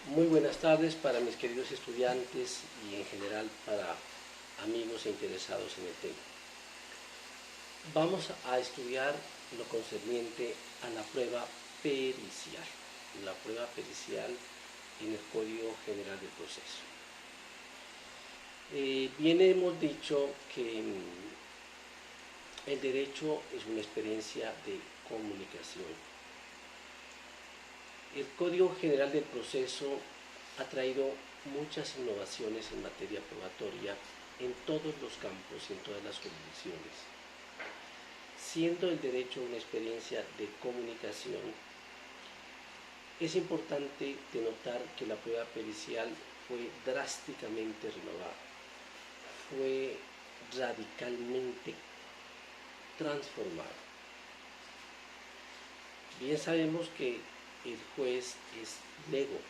Muy buenas tardes para mis queridos estudiantes y en general para amigos e interesados en el tema. Vamos a estudiar lo concerniente a la prueba pericial. La prueba pericial en el Código General del Proceso. Bien hemos dicho que el derecho es una experiencia de comunicación. El Código General del Proceso ha traído muchas innovaciones en materia probatoria en todos los campos y en todas las jurisdicciones. Siendo el derecho una experiencia de comunicación, es importante denotar que la prueba pericial fue drásticamente renovada, fue radicalmente transformada. Bien sabemos que el juez es lego.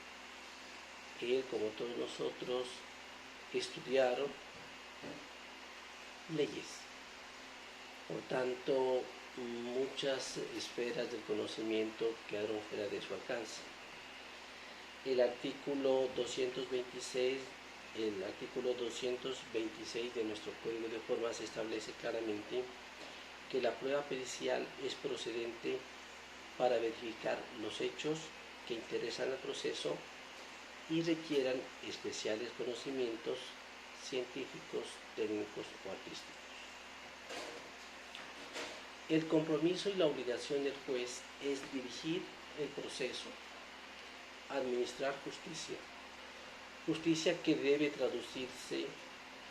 Él, como todos nosotros, estudiaron leyes. Por tanto, muchas esferas del conocimiento quedaron fuera de su alcance. El artículo 226 de nuestro Código de Formas establece claramente que la prueba pericial es procedente para verificar los hechos que interesan al proceso y requieran especiales conocimientos científicos, técnicos o artísticos. El compromiso y la obligación del juez es dirigir el proceso, administrar justicia que debe traducirse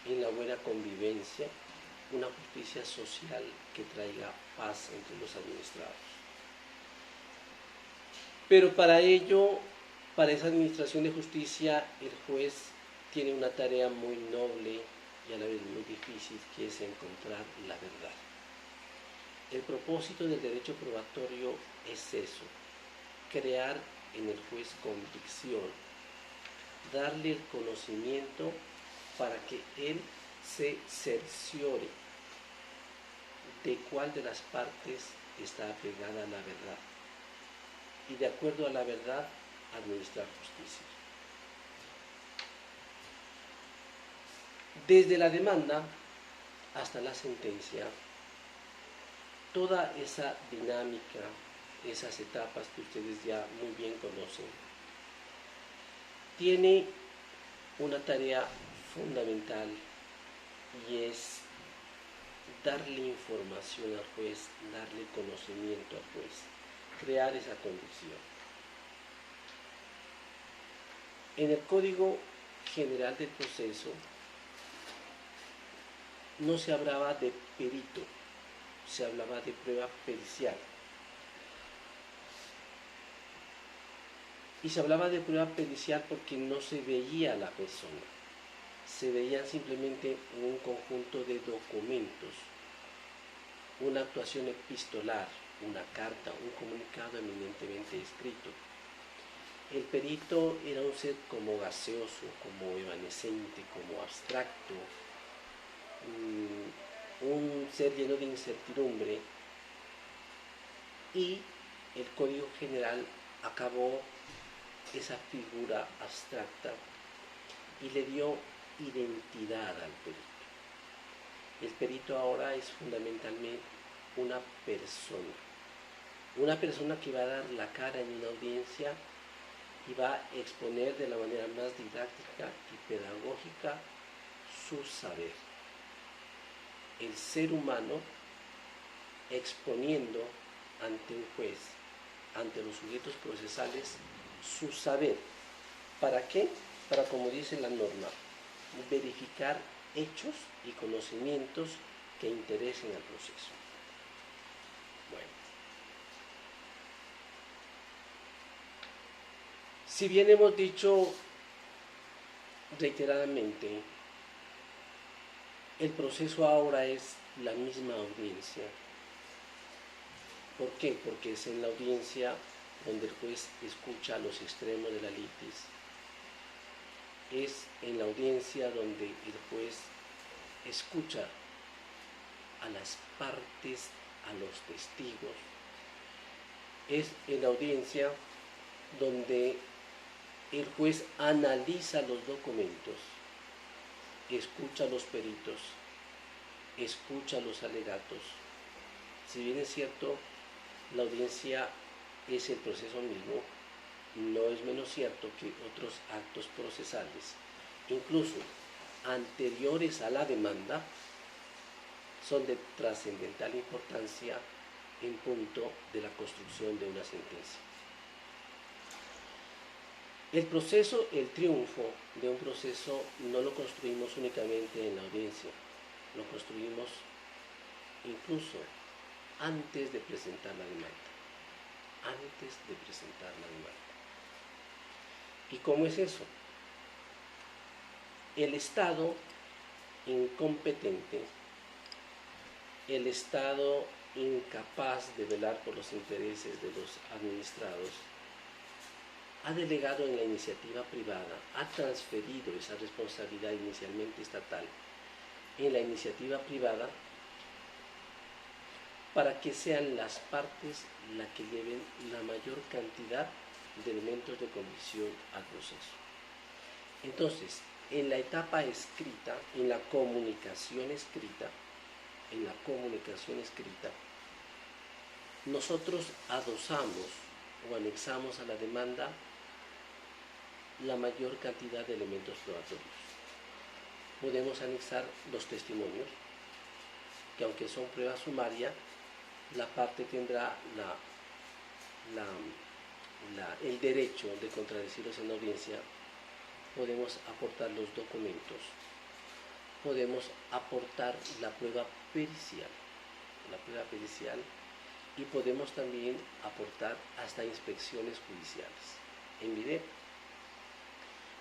en la buena convivencia, una justicia social que traiga paz entre los administrados. Pero para ello, para esa administración de justicia, el juez tiene una tarea muy noble y a la vez muy difícil, que es encontrar la verdad. El propósito del derecho probatorio es eso, crear en el juez convicción, darle el conocimiento para que él se cerciore de cuál de las partes está apegada a la verdad y de acuerdo a la verdad administrar justicia. Desde la demanda hasta la sentencia, toda esa dinámica, esas etapas que ustedes ya muy bien conocen, tiene una tarea fundamental y es darle información al juez, darle conocimiento al juez, crear esa condición. En el Código General del Proceso no se hablaba de perito, se hablaba de prueba pericial. Y se hablaba de prueba pericial porque no se veía a la persona, se veían simplemente un conjunto de documentos, una actuación epistolar, una carta, un comunicado eminentemente escrito. El perito era un ser como gaseoso, como evanescente, como abstracto, un ser lleno de incertidumbre, y el Código General acabó esa figura abstracta y le dio identidad al perito. El perito ahora es fundamentalmente una persona que va a dar la cara en una audiencia y va a exponer de la manera más didáctica y pedagógica su saber. El ser humano exponiendo ante un juez, ante los sujetos procesales, su saber. ¿Para qué? Para, como dice la norma, verificar hechos y conocimientos que interesen al proceso. Bueno, si bien hemos dicho reiteradamente, el proceso ahora es la misma audiencia. ¿Por qué? Porque es en la audiencia donde el juez escucha los extremos de la litis. Es en la audiencia donde el juez escucha a las partes, a los testigos. Es en la audiencia donde el juez analiza los documentos, escucha a los peritos, escucha los alegatos. Si bien es cierto, la audiencia es el proceso mismo, no es menos cierto que otros actos procesales, incluso anteriores a la demanda, son de trascendental importancia en punto de la construcción de una sentencia. El proceso, el triunfo de un proceso no lo construimos únicamente en la audiencia, lo construimos incluso antes de presentar la demanda, antes de presentar la demanda. ¿Y cómo es eso? El Estado incompetente, el Estado incapaz de velar por los intereses de los administrados, ha delegado en la iniciativa privada, ha transferido esa responsabilidad inicialmente estatal en la iniciativa privada para que sean las partes las que lleven la mayor cantidad de elementos de convicción al proceso. Entonces, en la etapa escrita, en la comunicación escrita, nosotros adosamos o anexamos a la demanda la mayor cantidad de elementos probatorios. Podemos anexar los testimonios, que aunque son pruebas sumarias, la parte tendrá el derecho de contradecirlos en la audiencia. Podemos aportar los documentos, podemos aportar la prueba pericial, y podemos también aportar hasta inspecciones judiciales en video.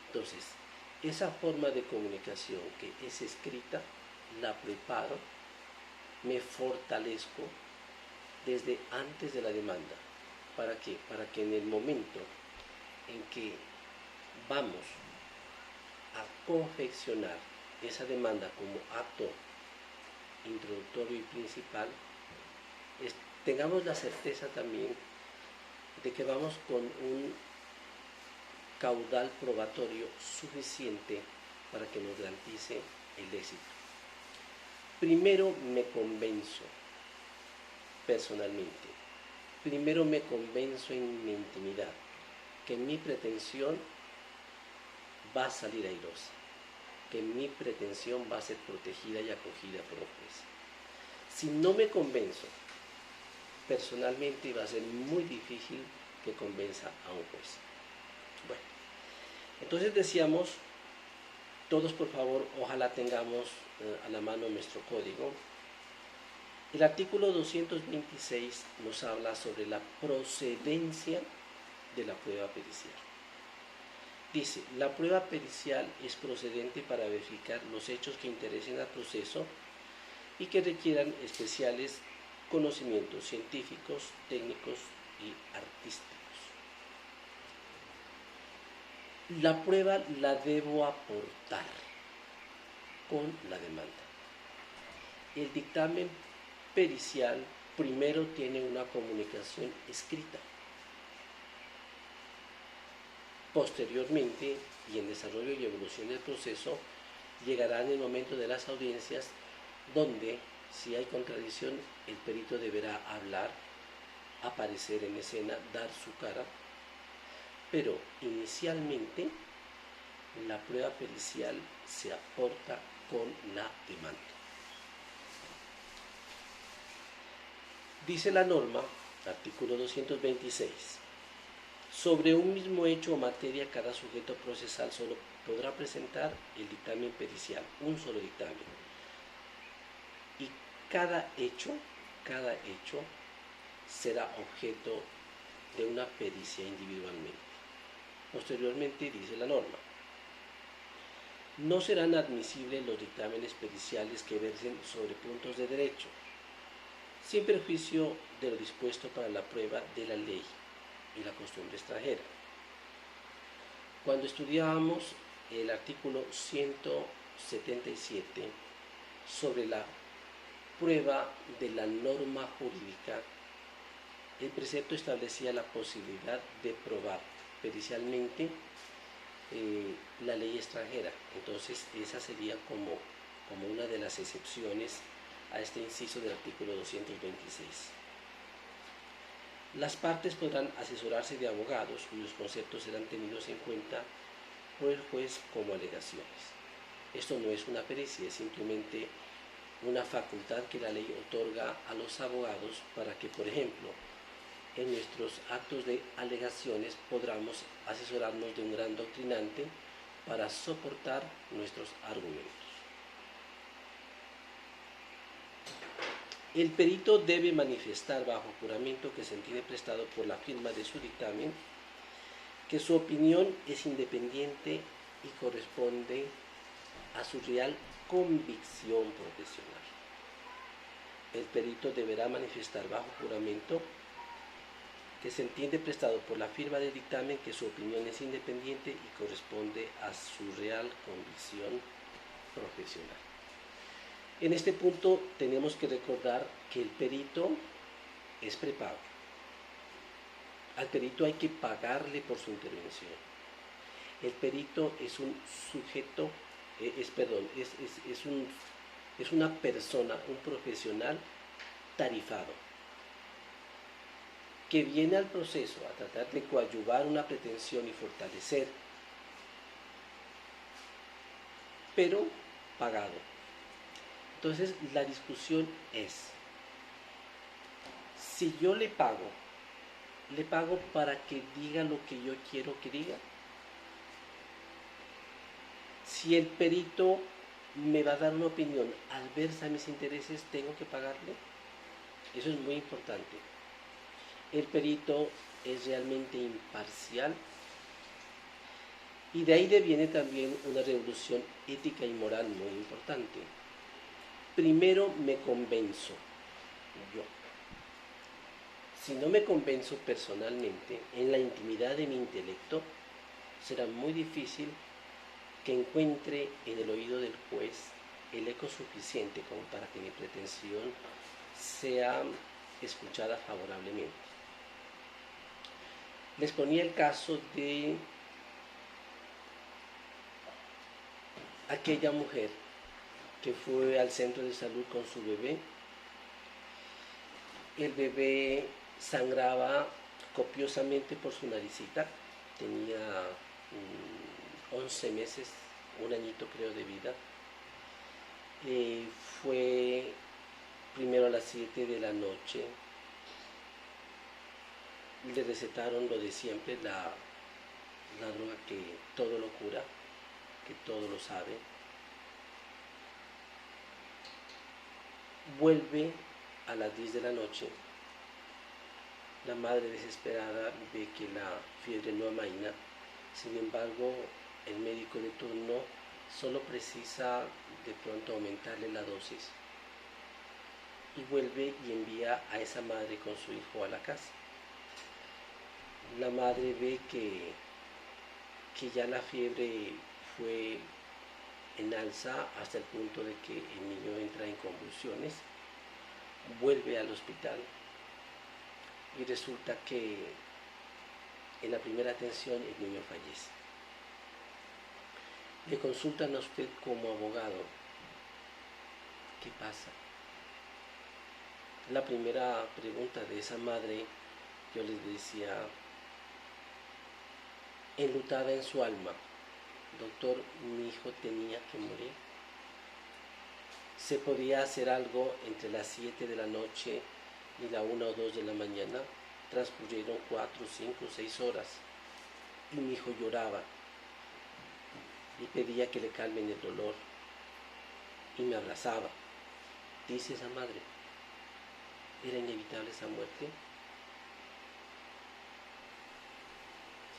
Entonces, esa forma de comunicación que es escrita, la preparo, me fortalezco desde antes de la demanda. ¿Para qué? Para que en el momento en que vamos a confeccionar esa demanda como acto introductorio y principal, tengamos la certeza también de que vamos con un caudal probatorio suficiente para que nos garantice el éxito. Primero me convenzo personalmente, primero me convenzo en mi intimidad que mi pretensión va a salir airosa, que mi pretensión va a ser protegida y acogida por un juez. Si no me convenzo personalmente, va a ser muy difícil que convenza a un juez. Bueno, entonces decíamos, todos por favor, ojalá tengamos a la mano nuestro código. El artículo 226 nos habla sobre la procedencia de la prueba pericial. Dice, la prueba pericial es procedente para verificar los hechos que interesen al proceso y que requieran especiales conocimientos científicos, técnicos y artísticos. La prueba la debo aportar con la demanda. El dictamen pericial primero tiene una comunicación escrita. Posteriormente, y en desarrollo y evolución del proceso, llegará en el momento de las audiencias donde, si hay contradicción, el perito deberá hablar, aparecer en escena, dar su cara, pero inicialmente la prueba pericial se aporta con la demanda. Dice la norma, artículo 226, sobre un mismo hecho o materia cada sujeto procesal solo podrá presentar el dictamen pericial, un solo dictamen. Y cada hecho será objeto de una pericia individualmente. Posteriormente dice la norma, no serán admisibles los dictámenes periciales que versen sobre puntos de derecho, sin perjuicio de lo dispuesto para la prueba de la ley y la costumbre extranjera. Cuando estudiábamos el artículo 177 sobre la prueba de la norma jurídica, el precepto establecía la posibilidad de probar pericialmente la ley extranjera. Entonces esa sería como una de las excepciones a este inciso del artículo 226. Las partes podrán asesorarse de abogados cuyos conceptos serán tenidos en cuenta por el juez como alegaciones. Esto no es una pericia, es simplemente una facultad que la ley otorga a los abogados para que, por ejemplo, en nuestros actos de alegaciones podamos asesorarnos de un gran doctrinante para soportar nuestros argumentos. El perito debe manifestar bajo juramento que se entiende prestado por la firma de su dictamen que su opinión es independiente y corresponde a su real convicción profesional. El perito deberá manifestar bajo juramento que se entiende prestado por la firma de dictamen que su opinión es independiente y corresponde a su real convicción profesional. En este punto tenemos que recordar que el perito es prepago. Al perito hay que pagarle por su intervención. El perito es un sujeto, es una persona, un profesional tarifado, que viene al proceso a tratar de coadyuvar una pretensión y fortalecer, pero pagado. Entonces la discusión es, si yo le pago para que diga lo que yo quiero que diga. Si el perito me va a dar una opinión adversa a mis intereses, ¿tengo que pagarle? Eso es muy importante. El perito es realmente imparcial y de ahí deviene también una revolución ética y moral muy importante. Primero me convenzo yo. Si no me convenzo personalmente, en la intimidad de mi intelecto, será muy difícil que encuentre en el oído del juez el eco suficiente como para que mi pretensión sea escuchada favorablemente. Les ponía el caso de aquella mujer que fue al centro de salud con su bebé. El bebé sangraba copiosamente por su naricita, tenía 11 meses, un añito creo de vida. Fue primero a las 7 de la noche, le recetaron lo de siempre, la droga que todo lo cura, que todo lo sabe. Vuelve a las 10 de la noche, la madre desesperada ve que la fiebre no amaina, sin embargo el médico de turno solo precisa de pronto aumentarle la dosis y vuelve y envía a esa madre con su hijo a la casa. La madre ve que ya la fiebre fue en alza hasta el punto de que el niño entra en convulsiones, vuelve al hospital y resulta que en la primera atención el niño fallece. Le consultan a usted como abogado, ¿qué pasa? La primera pregunta de esa madre, yo les decía, enlutada en su alma, doctor, mi hijo tenía que morir. ¿Se podía hacer algo entre las 7 de la noche y la 1 o 2 de la mañana? Transcurrieron 4, 5, 6 horas y mi hijo lloraba y pedía que le calmen el dolor y me abrazaba. Dice esa madre, ¿era inevitable esa muerte?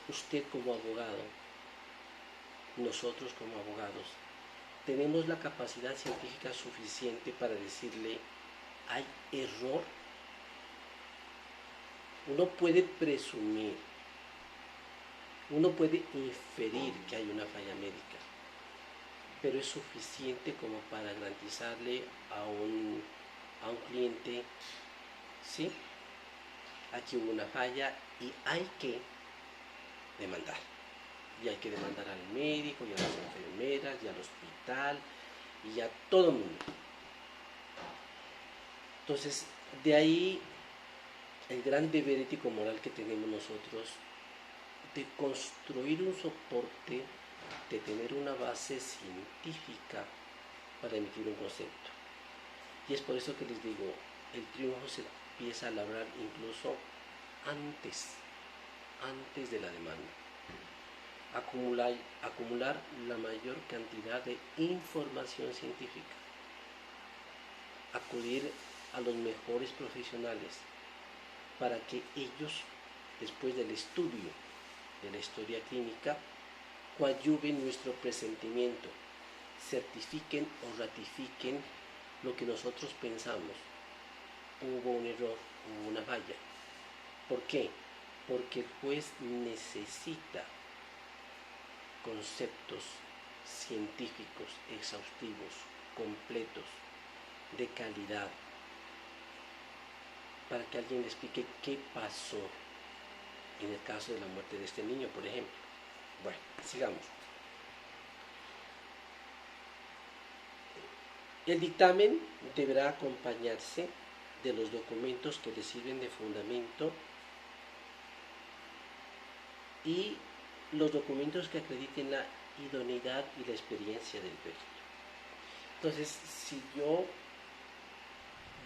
Usted como abogado, nosotros como abogados, tenemos la capacidad científica suficiente para decirle, hay error. Uno puede presumir, uno puede inferir que hay una falla médica, pero es suficiente como para garantizarle a un cliente, ¿sí? Aquí hubo una falla y hay que demandar. y hay que demandar al médico y a las enfermeras y al hospital y a todo el mundo. Entonces, de ahí el gran deber ético-moral que tenemos nosotros de construir un soporte, de tener una base científica para emitir un concepto. Y es por eso que les digo, el triunfo se empieza a labrar incluso antes de la demanda. Acumular la mayor cantidad de información científica, acudir a los mejores profesionales para que ellos, después del estudio de la historia clínica, coadyuven nuestro presentimiento, certifiquen o ratifiquen lo que nosotros pensamos. Hubo un error, hubo una falla. ¿Por qué? Porque el juez necesita conceptos científicos, exhaustivos, completos, de calidad, para que alguien le explique qué pasó en el caso de la muerte de este niño, por ejemplo. Bueno, sigamos. El dictamen deberá acompañarse de los documentos que le sirven de fundamento y los documentos que acrediten la idoneidad y la experiencia del perito. Entonces, si yo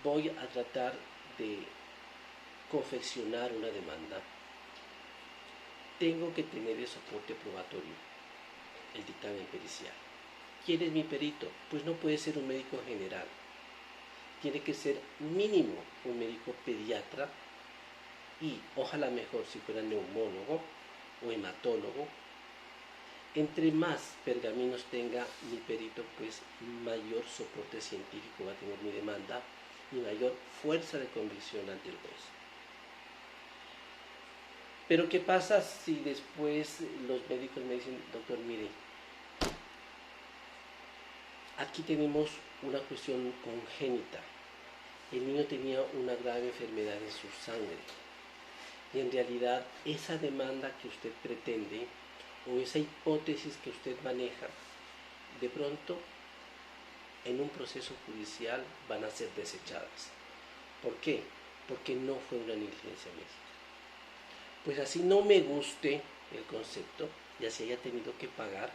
voy a tratar de confeccionar una demanda, tengo que tener el soporte probatorio, el dictamen pericial. ¿Quién es mi perito? Pues no puede ser un médico general. Tiene que ser mínimo un médico pediatra y ojalá mejor si fuera neumólogo o hematólogo. Entre más pergaminos tenga mi perito, pues mayor soporte científico va a tener mi demanda y mayor fuerza de convicción ante el juez. Pero ¿qué pasa si después los médicos me dicen, doctor, mire, aquí tenemos una cuestión congénita? El niño tenía una grave enfermedad en su sangre y en realidad esa demanda que usted pretende o esa hipótesis que usted maneja, de pronto en un proceso judicial van a ser desechadas. ¿Por qué? Porque no fue una negligencia médica. Pues así no me guste el concepto y así haya tenido que pagar,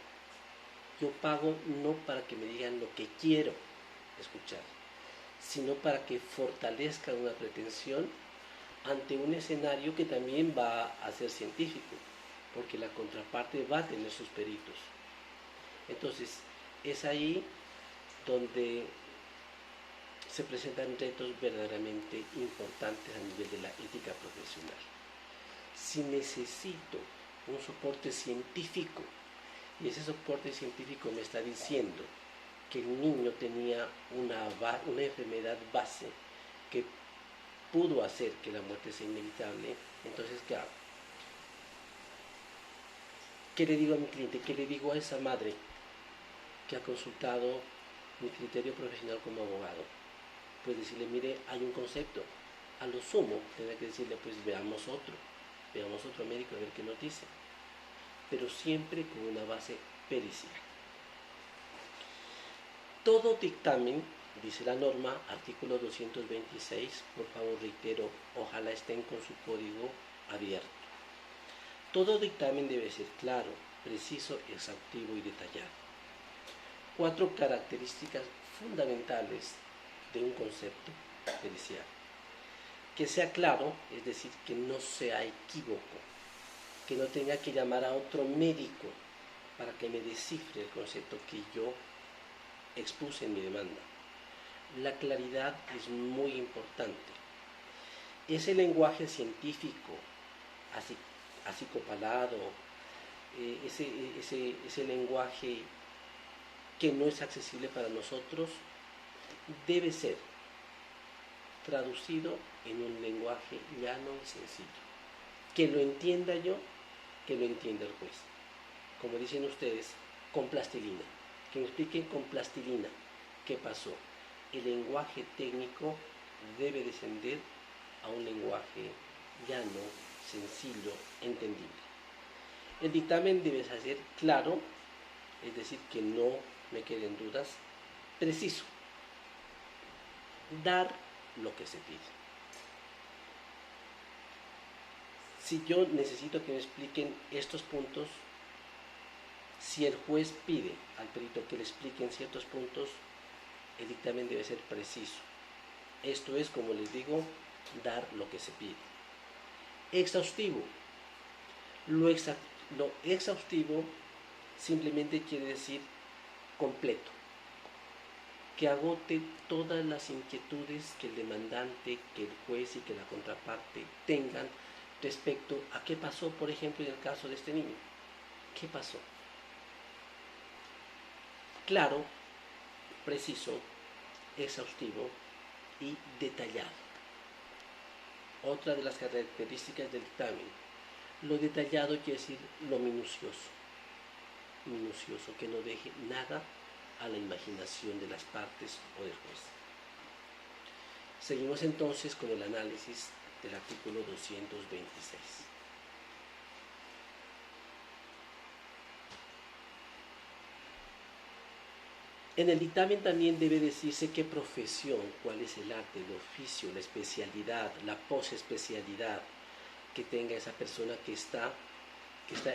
yo pago no para que me digan lo que quiero escuchar, sino para que fortalezca una pretensión ante un escenario que también va a ser científico, porque la contraparte va a tener sus peritos. Entonces, es ahí donde se presentan retos verdaderamente importantes a nivel de la ética profesional. Si necesito un soporte científico y ese soporte científico me está diciendo que el niño tenía una enfermedad base que pudo hacer que la muerte sea inevitable, entonces ¿qué hago? ¿Qué le digo a mi cliente? ¿Qué le digo a esa madre que ha consultado mi criterio profesional como abogado? Pues decirle, mire, hay un concepto. A lo sumo, tendré que decirle, pues veamos otro médico a ver qué nos dice. Pero siempre con una base pericial. Todo dictamen, dice la norma, artículo 226, por favor reitero, ojalá estén con su código abierto. Todo dictamen debe ser claro, preciso, exhaustivo y detallado. 4 características fundamentales de un concepto pericial. Que sea claro, es decir, que no sea equívoco, que no tenga que llamar a otro médico para que me descifre el concepto que yo expuse en mi demanda. La claridad es muy importante. Ese lenguaje científico, acicopalado, ese lenguaje que no es accesible para nosotros, debe ser traducido en un lenguaje llano y sencillo. Que lo entienda yo, que lo entienda el juez. Como dicen ustedes, con plastilina. Que me expliquen con plastilina qué pasó. El lenguaje técnico debe descender a un lenguaje llano, sencillo, entendible. El dictamen debe ser claro, es decir, que no me queden dudas, preciso, dar lo que se pide. Si yo necesito que me expliquen estos puntos, si el juez pide al perito que le expliquen ciertos puntos, el dictamen debe ser preciso. Esto es, como les digo, dar lo que se pide. Exhaustivo. Lo exhaustivo simplemente quiere decir completo, que agote todas las inquietudes que el demandante, que el juez y que la contraparte tengan respecto a qué pasó, por ejemplo, en el caso de este niño. ¿Qué pasó? Claro, preciso, exhaustivo y detallado. Otra de las características del dictamen. Lo detallado quiere decir lo minucioso. Minucioso, que no deje nada a la imaginación de las partes o del juez. Seguimos entonces con el análisis del artículo 226. En el dictamen también debe decirse qué profesión, cuál es el arte, el oficio, la especialidad, la posespecialidad que tenga esa persona que está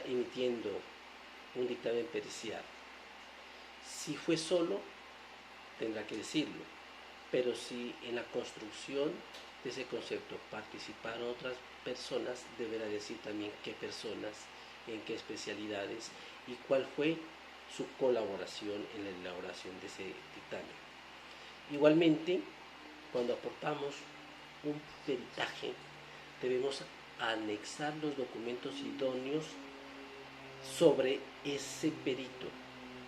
emitiendo un dictamen pericial. Si fue solo, tendrá que decirlo, pero si en la construcción de ese concepto participaron otras personas, deberá decir también qué personas, en qué especialidades y cuál fue su colaboración en la elaboración de ese dictamen. Igualmente, cuando aportamos un peritaje, debemos anexar los documentos idóneos sobre ese perito.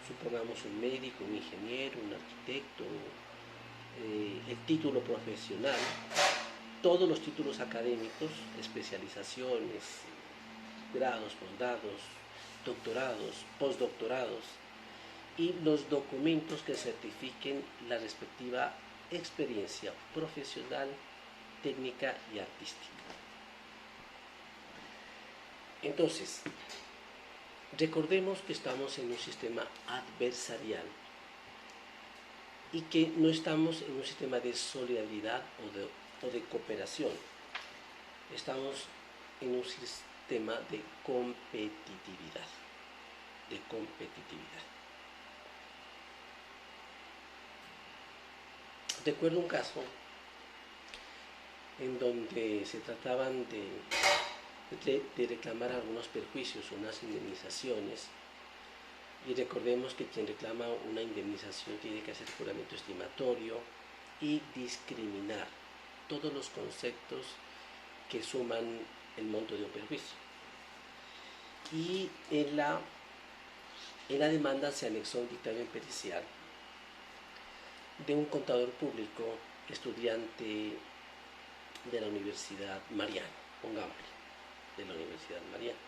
Supongamos un médico, un ingeniero, un arquitecto, el título profesional, todos los títulos académicos, especializaciones, grados, posgrados, doctorados, postdoctorados y los documentos que certifiquen la respectiva experiencia profesional, técnica y artística. Entonces, recordemos que estamos en un sistema adversarial y que no estamos en un sistema de solidaridad o de cooperación. Estamos en un sistema de competitividad. Recuerdo un caso en donde se trataban de reclamar algunos perjuicios, unas indemnizaciones, y recordemos que quien reclama una indemnización tiene que hacer juramento estimatorio y discriminar todos los conceptos que suman el monto de un perjuicio. Y en la demanda se anexó un dictamen pericial de un contador público, estudiante de la Universidad Mariana, pongámosle, de la Universidad Mariana.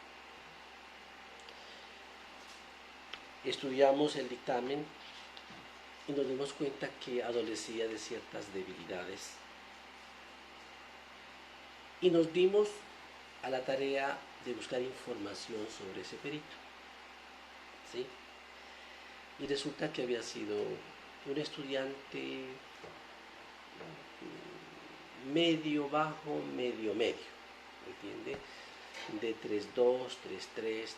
Estudiamos el dictamen y nos dimos cuenta que adolecía de ciertas debilidades y nos dimos a la tarea de buscar información sobre ese perito, ¿sí? Y resulta que había sido un estudiante medio bajo, medio, ¿entiende? De 3.2, 3.3, 3.4.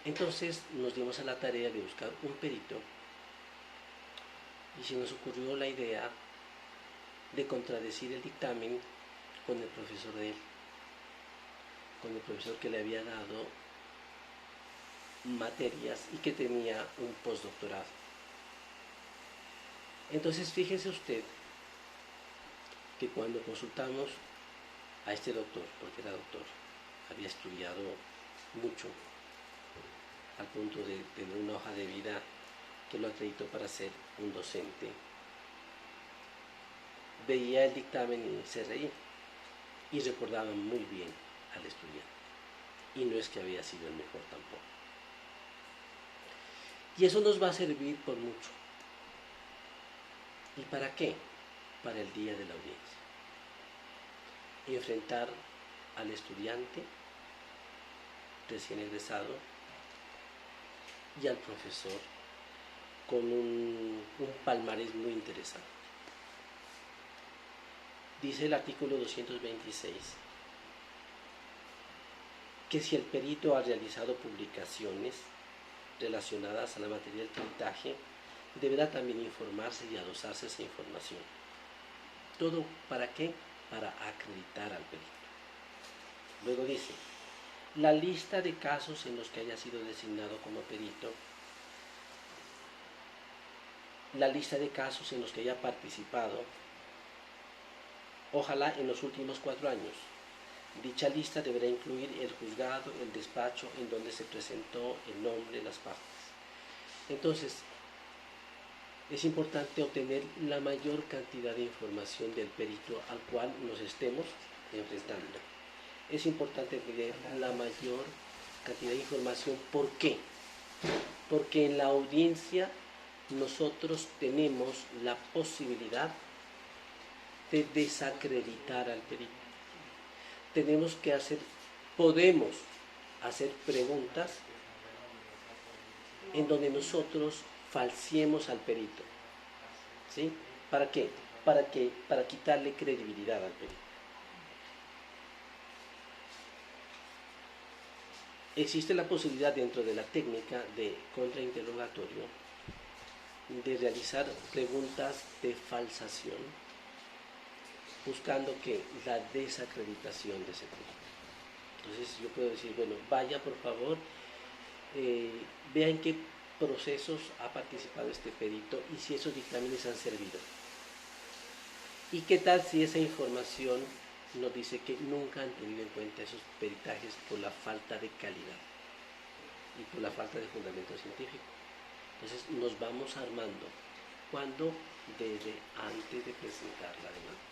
Entonces nos dimos a la tarea de buscar un perito y se nos ocurrió la idea de contradecir el dictamen con el profesor de él, con el profesor que le había dado materias y que tenía un postdoctorado. Entonces fíjese usted que cuando consultamos a este doctor, porque era doctor, había estudiado mucho, al punto de tener una hoja de vida que lo acreditó para ser un docente, veía el dictamen y se reía y recordaba muy bien al estudiante, y no es que había sido el mejor tampoco. Y eso nos va a servir por mucho. ¿Y para qué? Para el día de la audiencia. Enfrentar al estudiante recién egresado y al profesor con un palmarés muy interesante. Dice el artículo 226 que si el perito ha realizado publicaciones relacionadas a la materia del peritaje, deberá también informarse y adosarse esa información. ¿Todo para qué? Para acreditar al perito. Luego dice, la lista de casos en los que haya sido designado como perito, la lista de casos en los que haya participado, ojalá en los últimos 4 años. Dicha lista deberá incluir el juzgado, el despacho en donde se presentó, el nombre, las partes. Entonces, es importante obtener la mayor cantidad de información del perito al cual nos estemos enfrentando. Es importante tener la mayor cantidad de información. ¿Por qué? Porque en la audiencia nosotros tenemos la posibilidad de desacreditar al perito. Podemos hacer preguntas en donde nosotros falseemos al perito. ¿Sí? ¿Para qué? Para quitarle credibilidad al perito. Existe la posibilidad dentro de la técnica de contrainterrogatorio de realizar preguntas de falsación, buscando que la desacreditación de ese perito. Entonces yo puedo decir, bueno, vaya por favor, vea en qué procesos ha participado este perito y si esos dictámenes han servido. ¿Y qué tal si esa información nos dice que nunca han tenido en cuenta esos peritajes por la falta de calidad y por la falta de fundamento científico? Entonces nos vamos armando cuando desde antes de presentar la demanda.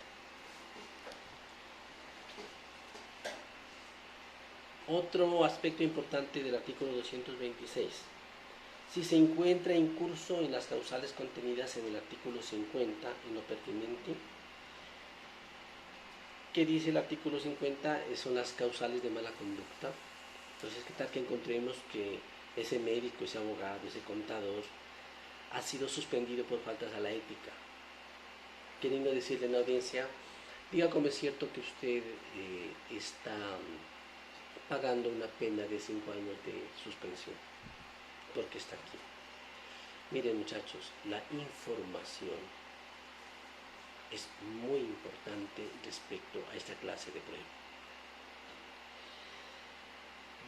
Otro aspecto importante del artículo 226. Si se encuentra en curso en las causales contenidas en el artículo 50, en lo pertinente, ¿qué dice el artículo 50? Son las causales de mala conducta. Entonces, ¿qué tal que encontremos que ese médico, ese abogado, ese contador ha sido suspendido por faltas a la ética? Queriendo decirle en la audiencia, diga cómo es cierto que usted está pagando una pena de 5 años de suspensión, porque está aquí. Miren muchachos, la información es muy importante respecto a esta clase de prueba.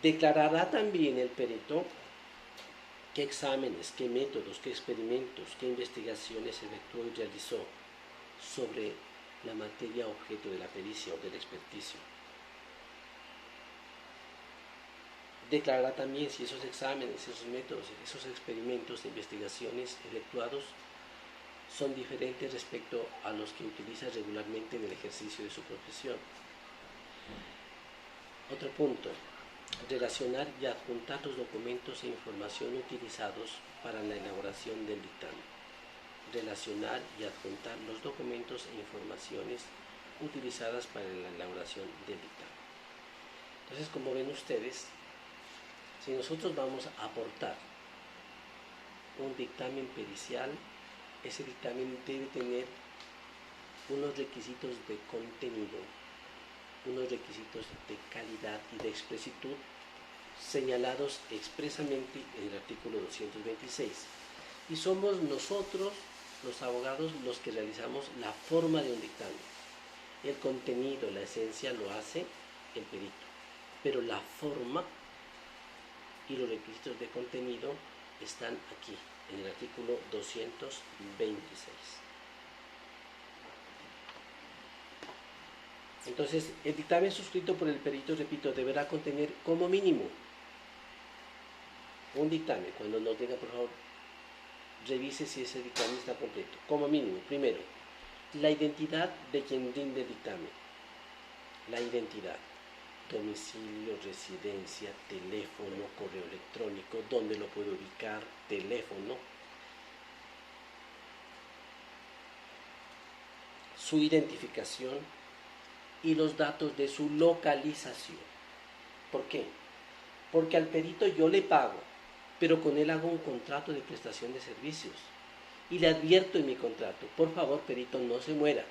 Declarará también el perito qué exámenes, qué métodos, qué experimentos, qué investigaciones efectuó y realizó sobre la materia objeto de la pericia o del experticio. Declarará también si esos exámenes, esos métodos, esos experimentos e investigaciones efectuados son diferentes respecto a los que utiliza regularmente en el ejercicio de su profesión. Otro punto, relacionar y adjuntar los documentos e información utilizados para la elaboración del dictamen. Relacionar y adjuntar los documentos e informaciones utilizadas para la elaboración del dictamen. Entonces, como ven ustedes, si nosotros vamos a aportar un dictamen pericial, ese dictamen debe tener unos requisitos de contenido, unos requisitos de calidad y de expresitud señalados expresamente en el artículo 226. Y somos nosotros, los abogados, los que realizamos la forma de un dictamen. El contenido, la esencia lo hace el perito, pero la forma y los requisitos de contenido están aquí, en el artículo 226. Entonces, el dictamen suscrito por el perito, repito, deberá contener como mínimo un dictamen. Cuando nos diga, por favor, revise si ese dictamen está completo. Como mínimo, primero, la identidad de quien rinde el dictamen. La identidad. Domicilio, residencia, teléfono, correo electrónico, dónde lo puedo ubicar, teléfono, su identificación y los datos de su localización. ¿Por qué? porque al perito yo le pago, pero con él hago un contrato de prestación de servicios. Y le advierto en mi contrato, por favor, perito, no se muera,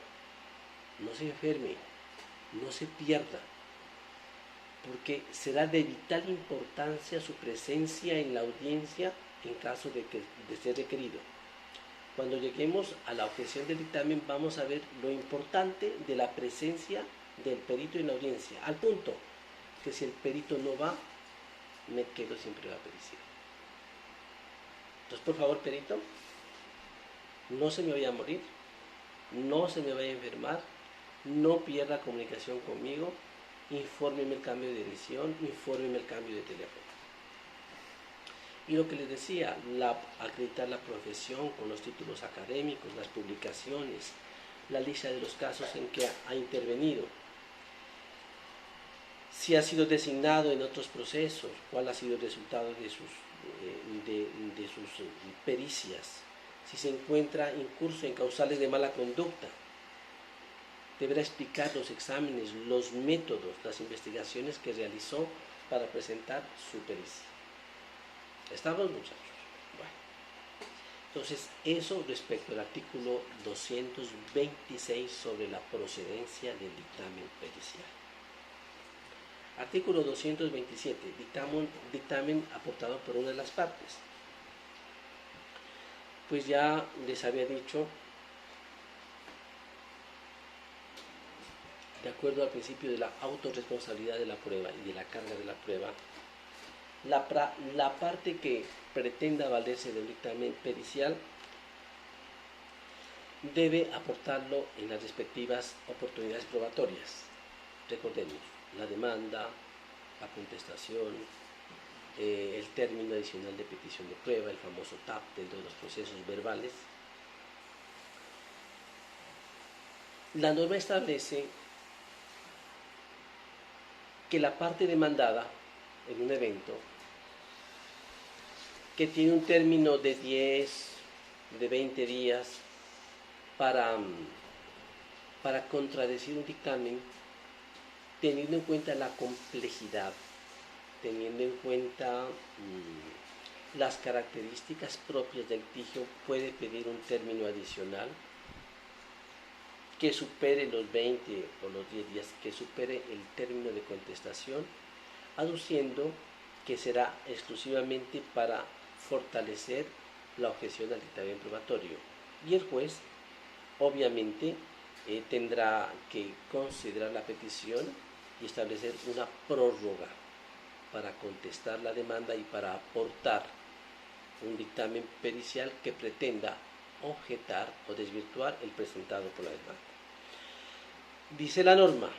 no se enferme, no se pierda, porque será de vital importancia su presencia en la audiencia en caso de ser requerido. Cuando lleguemos a la objeción del dictamen vamos a ver lo importante de la presencia del perito en la audiencia, al punto que si el perito no va, me quedo sin prueba pericial. Entonces, por favor, perito, no se me vaya a morir, no se me vaya a enfermar, no pierda comunicación conmigo, infórmeme el cambio de dirección, infórmeme el cambio de teléfono. Y lo que les decía, acreditar la profesión con los títulos académicos, las publicaciones, la lista de los casos en que ha intervenido, si ha sido designado en otros procesos, cuál ha sido el resultado de sus pericias, si se encuentra incurso en causales de mala conducta, deberá explicar los exámenes, los métodos, las investigaciones que realizó para presentar su pericia. ¿Estamos, muchachos? Bueno, entonces eso respecto al artículo 226 sobre la procedencia del dictamen pericial. Artículo 227, dictamen aportado por una de las partes. Pues ya les había dicho, de acuerdo al principio de la autorresponsabilidad de la prueba y de la carga de la prueba, la parte que pretenda valerse del dictamen pericial debe aportarlo en las respectivas oportunidades probatorias. Recordemos, la demanda, la contestación, el término adicional de petición de prueba, el famoso TAP dentro de los procesos verbales. La norma establece que la parte demandada en un evento que tiene un término de 10, de 20 días para contradecir un dictamen, teniendo en cuenta la complejidad, teniendo en cuenta las características propias del litigio, puede pedir un término adicional que supere los 20 o los 10 días, que supere el término de contestación, aduciendo que será exclusivamente para fortalecer la objeción al dictamen probatorio. Y el juez, obviamente, tendrá que considerar la petición y establecer una prórroga para contestar la demanda y para aportar un dictamen pericial que pretenda objetar o desvirtuar el presentado por la demanda. Dice la norma,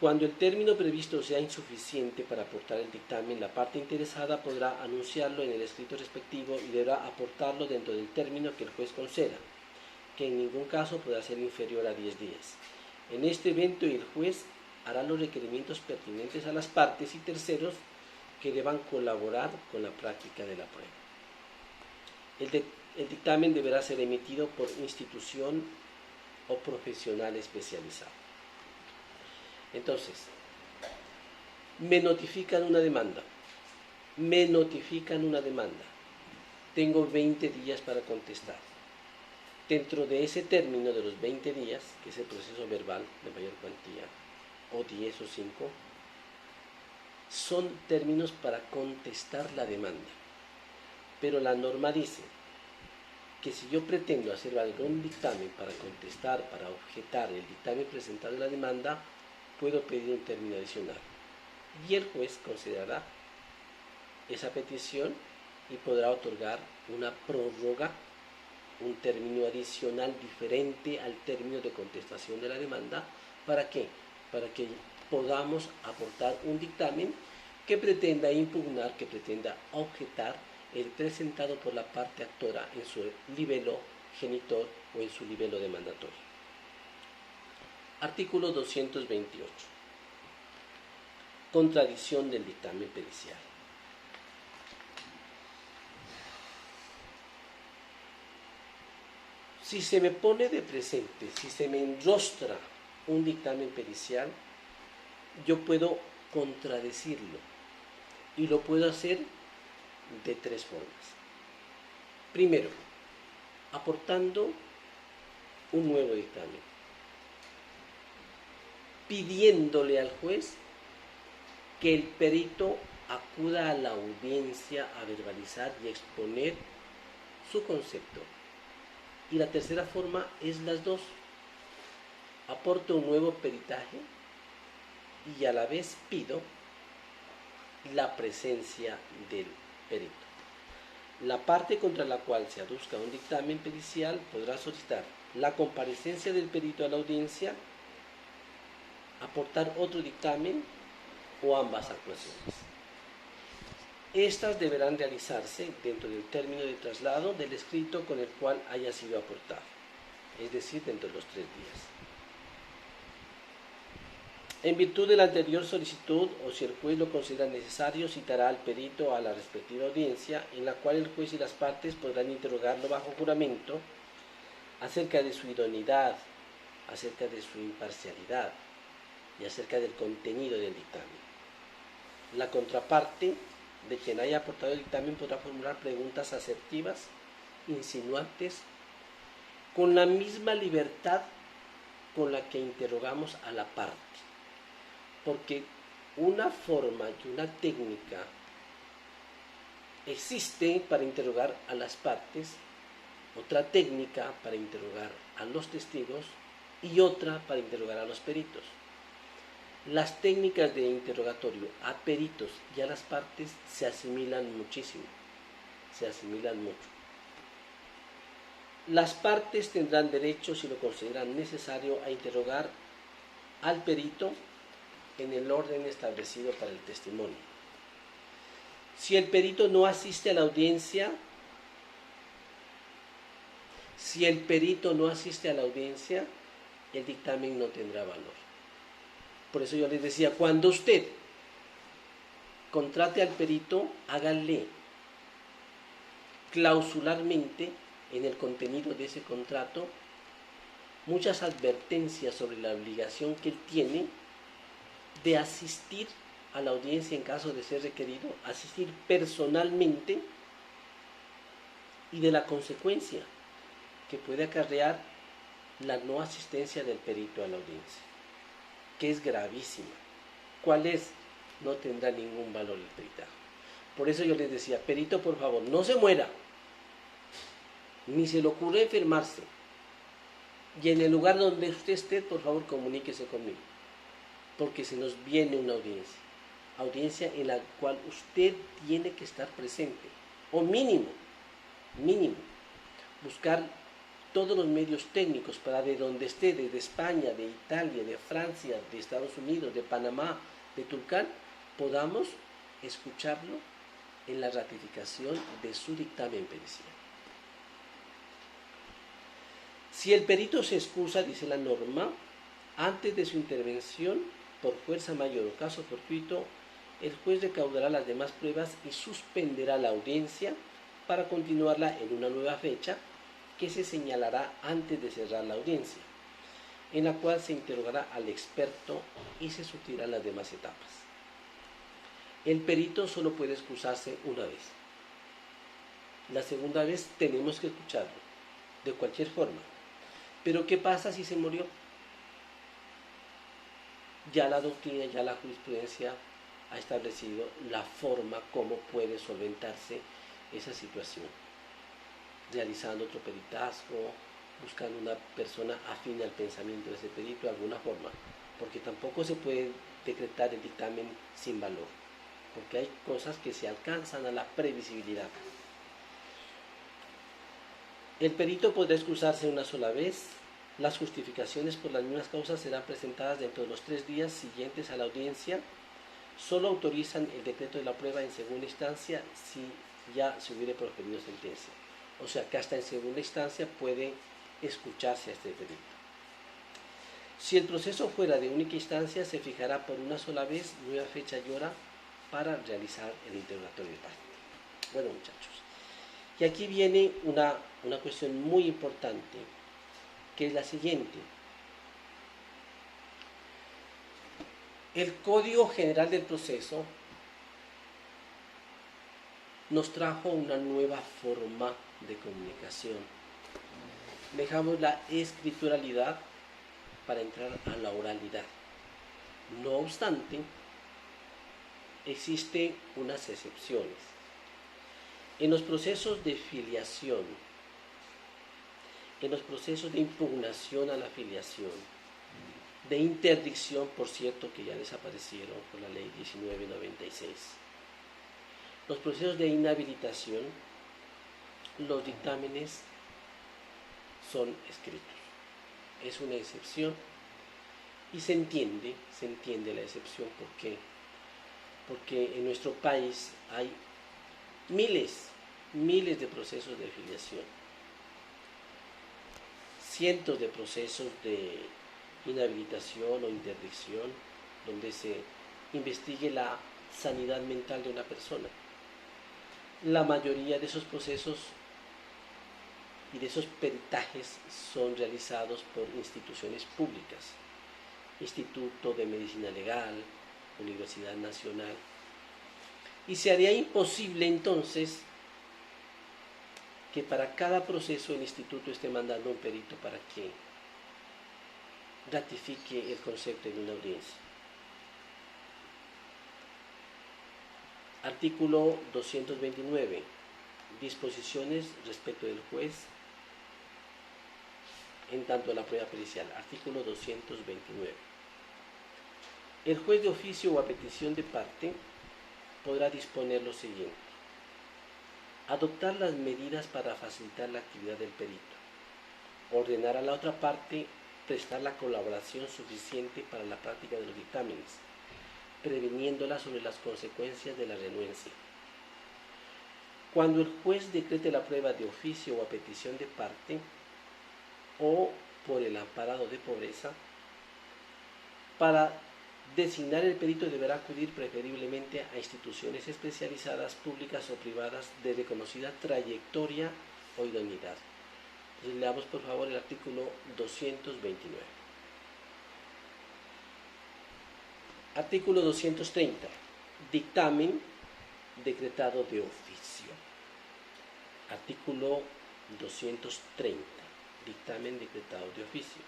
cuando el término previsto sea insuficiente para aportar el dictamen, la parte interesada podrá anunciarlo en el escrito respectivo y deberá aportarlo dentro del término que el juez conceda, que en ningún caso podrá ser inferior a 10 días. En este evento el juez hará los requerimientos pertinentes a las partes y terceros que deban colaborar con la práctica de la prueba. El dictamen deberá ser emitido por institución o profesional especializado. Entonces, me notifican una demanda. Tengo 20 días para contestar. Dentro de ese término de los 20 días, que es el proceso verbal de mayor cuantía, o 10 o 5, son términos para contestar la demanda. Pero la norma dice que si yo pretendo hacer algún dictamen para contestar, para objetar el dictamen presentado en la demanda, puedo pedir un término adicional. Y el juez considerará esa petición y podrá otorgar una prórroga, un término adicional diferente al término de contestación de la demanda. ¿Para qué? Para que podamos aportar un dictamen que pretenda impugnar, que pretenda objetar el presentado por la parte actora en su libelo genitor o en su libelo demandatorio. Artículo 228. Contradicción del dictamen pericial. Si se me pone de presente, si se me enrostra un dictamen pericial, yo puedo contradecirlo. y lo puedo hacer de tres formas. Primero, aportando un nuevo dictamen, pidiéndole al juez que el perito acuda a la audiencia a verbalizar y exponer su concepto. Y la tercera forma es las dos. Aporto un nuevo peritaje y a la vez pido la presencia del perito. La parte contra la cual se aduzca un dictamen pericial podrá solicitar la comparecencia del perito a la audiencia, aportar otro dictamen o ambas actuaciones. Estas deberán realizarse dentro del término de traslado del escrito con el cual haya sido aportado, es decir, dentro de los 3 días. En virtud de la anterior solicitud, o si el juez lo considera necesario, citará al perito a la respectiva audiencia, en la cual el juez y las partes podrán interrogarlo bajo juramento acerca de su idoneidad, acerca de su imparcialidad y acerca del contenido del dictamen. La contraparte de quien haya aportado el dictamen podrá formular preguntas asertivas, insinuantes, con la misma libertad con la que interrogamos a la parte. Porque una forma y una técnica existe para interrogar a las partes, otra técnica para interrogar a los testigos y otra para interrogar a los peritos. Las técnicas de interrogatorio a peritos y a las partes se asimilan muchísimo, se asimilan mucho. Las partes tendrán derecho, si lo consideran necesario, a interrogar al perito en el orden establecido para el testimonio. Si el perito no asiste a la audiencia, el dictamen no tendrá valor. Por eso yo les decía, cuando usted contrate al perito, hágale clausularmente en el contenido de ese contrato muchas advertencias sobre la obligación que él tiene de asistir a la audiencia en caso de ser requerido, asistir personalmente, y de la consecuencia que puede acarrear la no asistencia del perito a la audiencia, que es gravísima. ¿Cuál es? No tendrá ningún valor el peritaje. Por eso yo les decía, perito, por favor, no se muera, ni se le ocurre enfermarse, y en el lugar donde usted esté, por favor, comuníquese conmigo, porque se nos viene una audiencia en la cual usted tiene que estar presente, o mínimo, buscar todos los medios técnicos para de donde esté, desde España, de Italia, de Francia, de Estados Unidos, de Panamá, de Tulcán, podamos escucharlo en la ratificación de su dictamen pericial. Si el perito se excusa, dice la norma, antes de su intervención, por fuerza mayor o caso fortuito, el juez recaudará las demás pruebas y suspenderá la audiencia para continuarla en una nueva fecha que se señalará antes de cerrar la audiencia, en la cual se interrogará al experto y se sugerirán las demás etapas. El perito solo puede excusarse una vez. La segunda vez tenemos que escucharlo, de cualquier forma. Pero ¿qué pasa si se murió? Ya la doctrina, ya la jurisprudencia ha establecido la forma como puede solventarse esa situación, realizando otro peritazgo, buscando una persona afín al pensamiento de ese perito de alguna forma, porque tampoco se puede decretar el dictamen sin valor, porque hay cosas que se alcanzan a la previsibilidad. El perito podrá excusarse una sola vez. Las justificaciones por las mismas causas serán presentadas dentro de los 3 días siguientes a la audiencia. Solo autorizan el decreto de la prueba en segunda instancia si ya se hubiera proferido sentencia. O sea que hasta en segunda instancia puede escucharse a este perito. Si el proceso fuera de única instancia, se fijará por una sola vez nueva fecha y hora para realizar el interrogatorio de parte. Bueno, muchachos, y aquí viene una cuestión muy importante, que es la siguiente. El Código General del Proceso nos trajo una nueva forma de comunicación. Dejamos la escrituralidad para entrar a la oralidad. No obstante, existen unas excepciones. En los procesos de filiación, en los procesos de impugnación a la filiación, de interdicción, por cierto, que ya desaparecieron por la ley 1996, los procesos de inhabilitación, los dictámenes son escritos. Es una excepción y se entiende la excepción. ¿Por qué? Porque en nuestro país hay miles de procesos de filiación, cientos de procesos de inhabilitación o interdicción, donde se investigue la sanidad mental de una persona. La mayoría de esos procesos y de esos peritajes son realizados por instituciones públicas, Instituto de Medicina Legal, Universidad Nacional, y se haría imposible entonces que para cada proceso el instituto esté mandando un perito para que ratifique el concepto de una audiencia. Artículo 229. Disposiciones respecto del juez en tanto a la prueba pericial. Artículo 229. El juez de oficio o a petición de parte podrá disponer lo siguiente: adoptar las medidas para facilitar la actividad del perito, ordenar a la otra parte prestar la colaboración suficiente para la práctica de los dictámenes, previniéndola sobre las consecuencias de la renuencia. Cuando el juez decrete la prueba de oficio o a petición de parte, o por el amparado de pobreza, para designar el perito deberá acudir preferiblemente a instituciones especializadas, públicas o privadas, de reconocida trayectoria o idoneidad. Entonces, leamos por favor el artículo 229. Artículo 230. Dictamen decretado de oficio. Artículo 230. Dictamen decretado de oficio.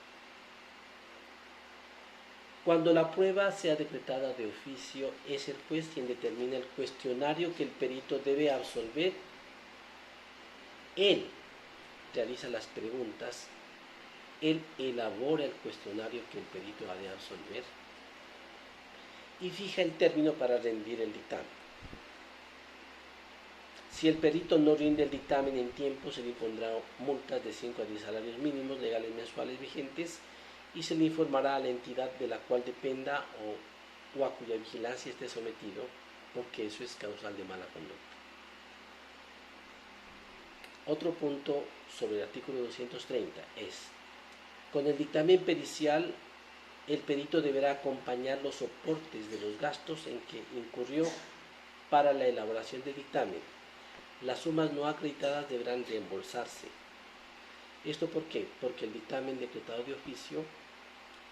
Cuando la prueba sea decretada de oficio, es el juez quien determina el cuestionario que el perito debe absolver. Él realiza las preguntas, él elabora el cuestionario que el perito ha de absolver y fija el término para rendir el dictamen. Si el perito no rinde el dictamen en tiempo, se le impondrá multas de 5 a 10 salarios mínimos legales mensuales vigentes y se le informará a la entidad de la cual dependa o a cuya vigilancia esté sometido, porque eso es causal de mala conducta. Otro punto sobre el artículo 230 es: con el dictamen pericial, el perito deberá acompañar los soportes de los gastos en que incurrió para la elaboración del dictamen. Las sumas no acreditadas deberán reembolsarse. ¿Esto por qué? Porque el dictamen decretado de oficio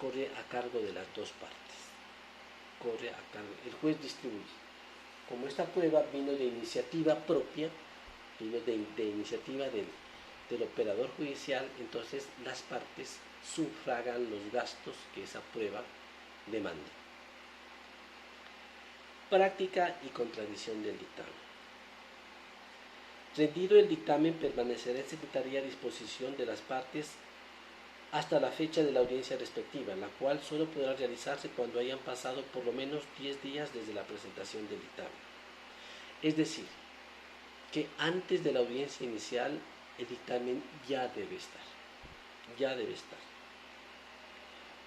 corre a cargo de las dos partes. El juez distribuye. Como esta prueba vino de iniciativa propia, vino de iniciativa del operador judicial, entonces las partes sufragan los gastos que esa prueba demanda. Práctica y contradicción del dictamen. Rendido el dictamen, permanecerá en secretaría a disposición de las partes hasta la fecha de la audiencia respectiva, la cual solo podrá realizarse cuando hayan pasado por lo menos 10 días desde la presentación del dictamen. Es decir, que antes de la audiencia inicial el dictamen ya debe estar.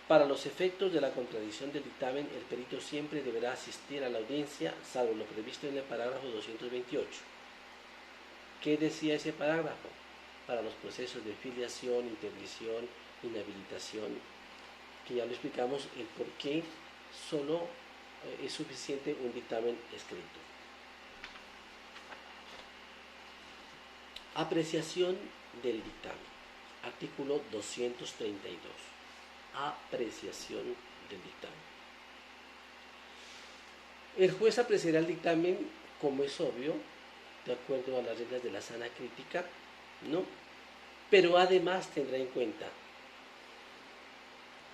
Para los efectos de la contradicción del dictamen, el perito siempre deberá asistir a la audiencia, salvo lo previsto en el parágrafo 228. ¿Qué decía ese parágrafo? Para los procesos de filiación, interdicción, inhabilitación, que ya lo explicamos el por qué solo es suficiente un dictamen escrito. Apreciación del dictamen. Artículo 232. Apreciación del dictamen. El juez apreciará el dictamen, como es obvio, de acuerdo a las reglas de la sana crítica, ¿no? Pero además tendrá en cuenta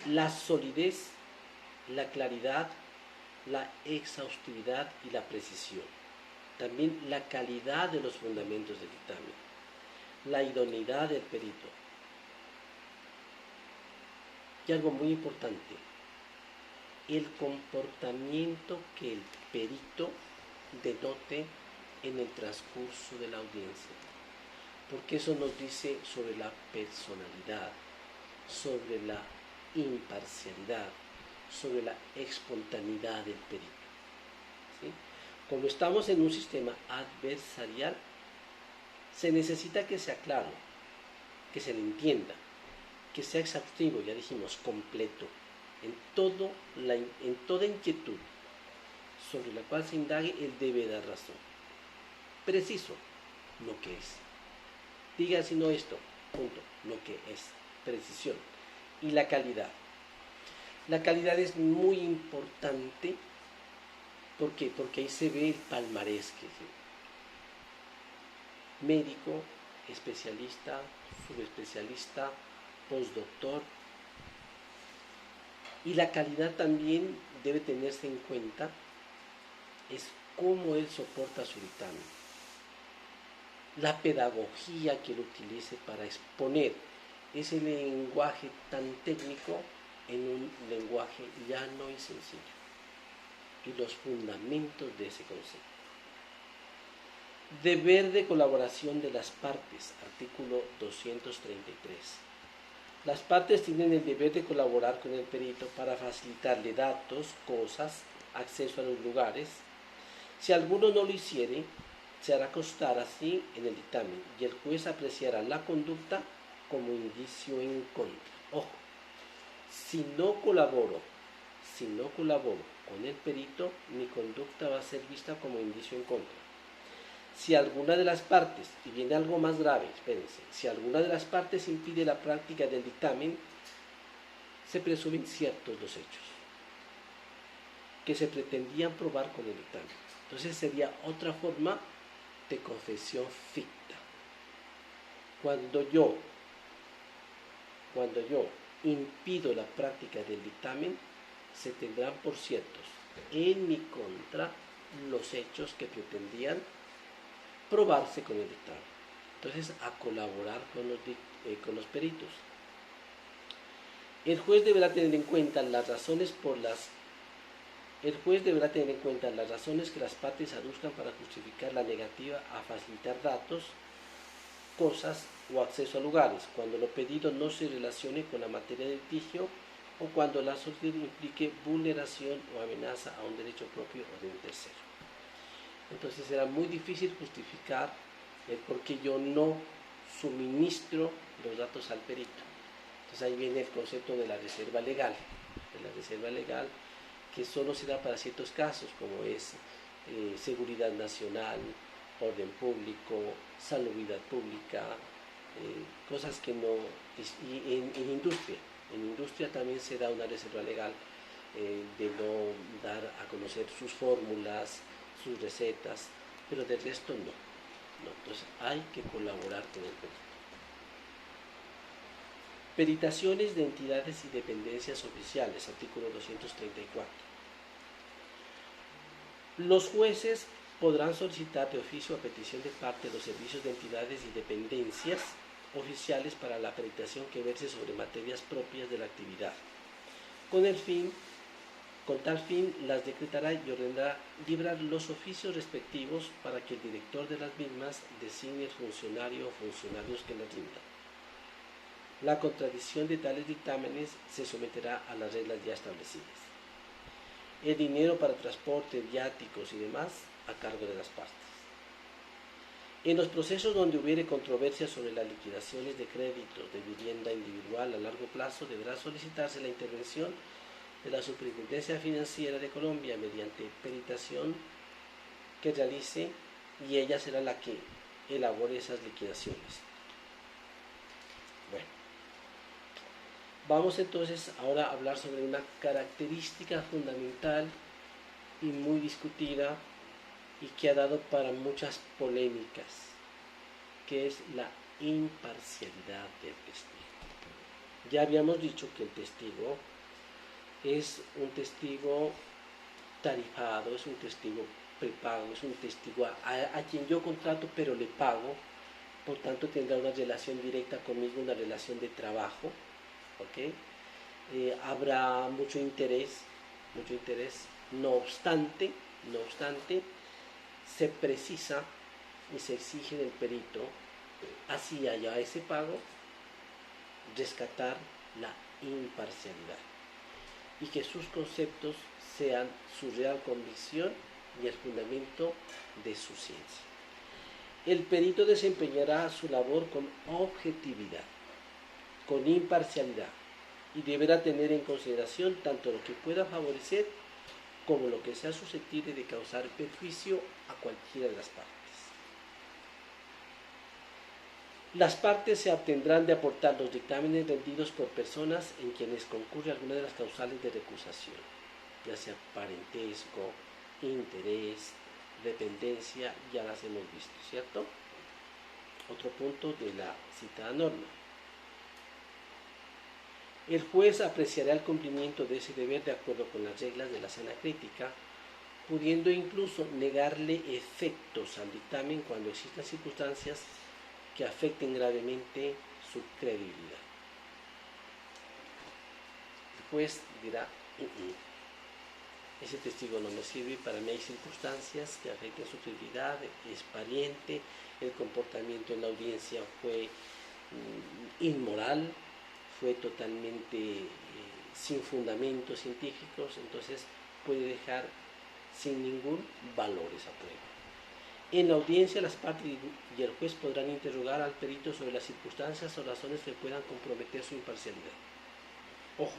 la solidez, la claridad, la exhaustividad y la precisión. También la calidad de los fundamentos del dictamen, la idoneidad del perito. Y algo muy importante, el comportamiento que el perito denote en el transcurso de la audiencia, porque eso nos dice sobre la personalidad, sobre la imparcialidad, sobre la espontaneidad del perito, ¿sí? Como estamos en un sistema adversarial, se necesita que sea claro, que se le entienda, que sea exhaustivo, ya dijimos, completo, en toda inquietud sobre la cual se indague, él debe dar razón. Preciso, lo que es. Diga si no esto, punto, lo que es. Precisión. Y la calidad. La calidad es muy importante. ¿Por qué? Porque ahí se ve el palmarés que es médico, especialista, subespecialista, postdoctor. Y la calidad también debe tenerse en cuenta, es cómo él soporta su dictamen, la pedagogía que él utilice para exponer ese lenguaje tan técnico en un lenguaje llano y sencillo, y los fundamentos de ese concepto. Deber de colaboración de las partes, artículo 233. Las partes tienen el deber de colaborar con el perito para facilitarle datos, cosas, acceso a los lugares. Si alguno no lo hiciere, se hará constar así en el dictamen y el juez apreciará la conducta como indicio en contra. Ojo, si no colaboro con el perito, mi conducta va a ser vista como indicio en contra. Si alguna de las partes, y viene algo más grave, espérense, si alguna de las partes impide la práctica del dictamen, se presumen ciertos los hechos que se pretendían probar con el dictamen. Entonces sería otra forma de confesión ficta. Cuando yo impido la práctica del dictamen, se tendrán por ciertos en mi contra los hechos que pretendían probarse con el dictamen. Entonces, a colaborar con los peritos. El juez deberá tener en cuenta las razones que las partes aduzcan para justificar la negativa a facilitar datos, cosas o acceso a lugares, cuando lo pedido no se relacione con la materia del litigio o cuando la solicitud implique vulneración o amenaza a un derecho propio o de un tercero. Entonces será muy difícil justificar el por qué yo no suministro los datos al perito. Entonces ahí viene el concepto de la reserva legal, que solo se da para ciertos casos, como es seguridad nacional, orden público, salubridad pública, cosas que no... Y en industria también se da una reserva legal de no dar a conocer sus fórmulas, sus recetas, pero del resto no. Entonces hay que colaborar con el perito. Peritaciones de entidades y dependencias oficiales, artículo 234. Los jueces podrán solicitar de oficio a petición de parte los servicios de entidades y dependencias oficiales para la peritación que verse sobre materias propias de la actividad. Con tal fin, las decretará y ordenará librar los oficios respectivos para que el director de las mismas designe el funcionario o funcionarios que las rindan. La contradicción de tales dictámenes se someterá a las reglas ya establecidas. El dinero para transporte, viáticos y demás a cargo de las partes. En los procesos donde hubiere controversia sobre las liquidaciones de créditos de vivienda individual a largo plazo, deberá solicitarse la intervención de la Superintendencia Financiera de Colombia mediante peritación que realice, y ella será la que elabore esas liquidaciones. Bueno, vamos entonces ahora a hablar sobre una característica fundamental y muy discutida y que ha dado para muchas polémicas, que es la imparcialidad del testigo. Ya habíamos dicho que el testigo es un testigo tarifado, es un testigo prepago, es un testigo a quien yo contrato pero le pago, por tanto tendrá una relación directa conmigo, una relación de trabajo, ¿ok? Habrá mucho interés, no obstante, se precisa y se exige del perito, así haya ese pago, rescatar la imparcialidad y que sus conceptos sean su real convicción y el fundamento de su ciencia. El perito desempeñará su labor con objetividad, con imparcialidad, y deberá tener en consideración tanto lo que pueda favorecer como lo que sea susceptible de causar perjuicio a cualquiera de las partes. Las partes se abstendrán de aportar los dictámenes rendidos por personas en quienes concurre alguna de las causales de recusación, ya sea parentesco, interés, dependencia, ya las hemos visto, ¿cierto? Otro punto de la citada norma. El juez apreciará el cumplimiento de ese deber de acuerdo con las reglas de la sana crítica, pudiendo incluso negarle efectos al dictamen cuando existan circunstancias que afecten gravemente su credibilidad. El juez dirá, ese testigo no me sirve, para mí hay circunstancias que afecten su credibilidad, es pariente, el comportamiento en la audiencia fue inmoral, fue totalmente sin fundamentos científicos, entonces puede dejar sin ningún valor esa prueba. En la audiencia, las partes y el juez podrán interrogar al perito sobre las circunstancias o razones que puedan comprometer su imparcialidad. Ojo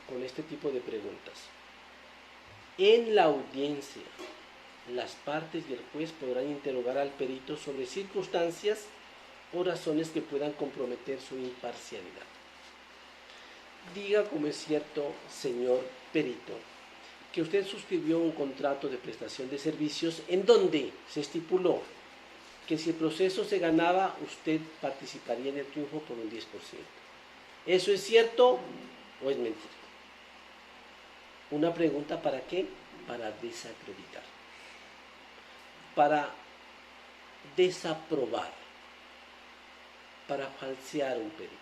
con este tipo de preguntas. En la audiencia, las partes y el juez podrán interrogar al perito sobre circunstancias o razones que puedan comprometer su imparcialidad. Diga como es cierto, señor perito, que usted suscribió un contrato de prestación de servicios en donde se estipuló que si el proceso se ganaba, usted participaría en el triunfo por un 10%. ¿Eso es cierto o es mentira? Una pregunta, ¿para qué? Para desacreditar, para desaprobar, para falsear un perito.